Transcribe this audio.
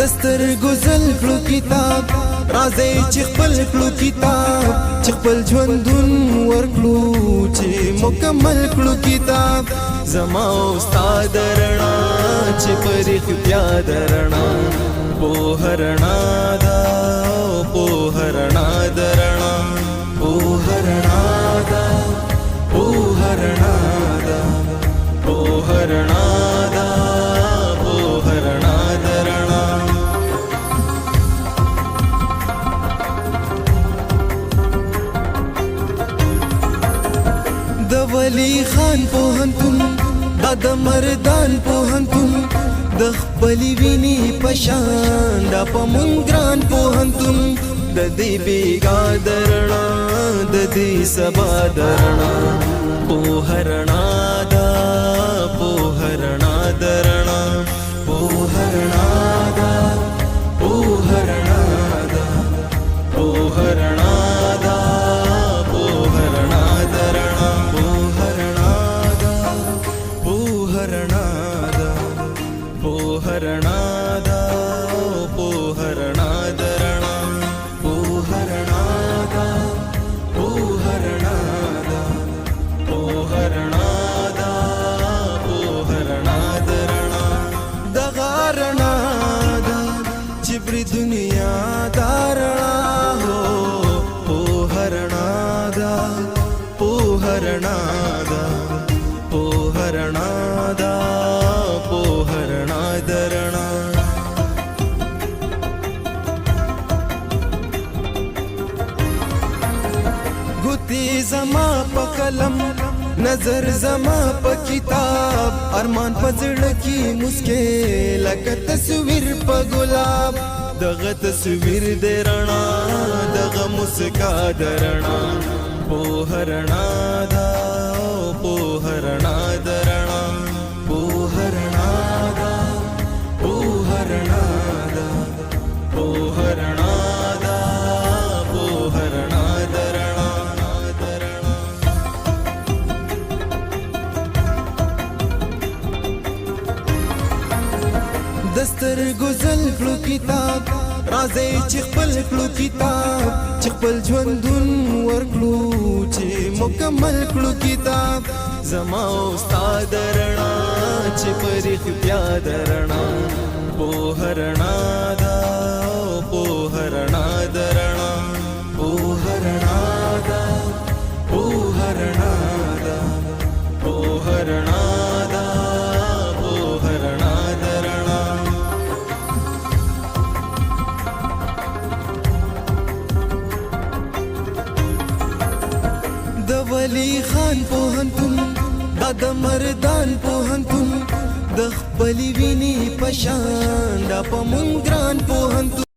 دستر گزل کلو کتاب راځي چې خپل کلو کتاب چې خپل ژوندون ورکلو چې مکمل کلو کتاب زما استاد رڼا چې پر اختیا درنا په هرنا دا په هرنا درنا په هرنا دا په هرنا دا په هرنا دا په هرنا درنا د ولی خان پوهنتون دا د مردان پوهنتون د خپلې وینې په شان دا په مونږ ګران پوهنتون د دې بیګا درنا د دې سبا درنا په هرنا دا په هرنا درنا په هرنا دا په هرنا دا په هرنا دا په هرنا درنا په هرنا دا په هرنا دا په هرنا دا په هرنا درنا په هرنا دا په هرنا دا په هرنا دا په هرنا درنا د غارنا دا چې پر دنیا دارنا هو په هرنا دا په هرنا دا په هرنا دا په هرنا درنا ګوتی زما په قلم نظر زما په کتاب ارمان په زړه کې مسکه لکه تصویر په ګلاب دغه تصویر د رڼا دغه مسکا درنا په هرنا دا په هرنا درنا په هرنا دا په هرنا دا په هرنا دا په هرنا درنا دستر گزل کلو کتاب راځي چې خپل کلو کتاب چې خپل ژوندون ورکلو چې مکمل کلو کتاب زما استاد رڼا چې پر اختیا درنا په هرنا دا په هرنا درنا په هرنا دا په هرنا دا په هرنا دا په هرنا درنا د ولی خان پوهنتون دا د مردان پوهنتون د خپلې وینې په شان دا په مونږ ګران پوهنتون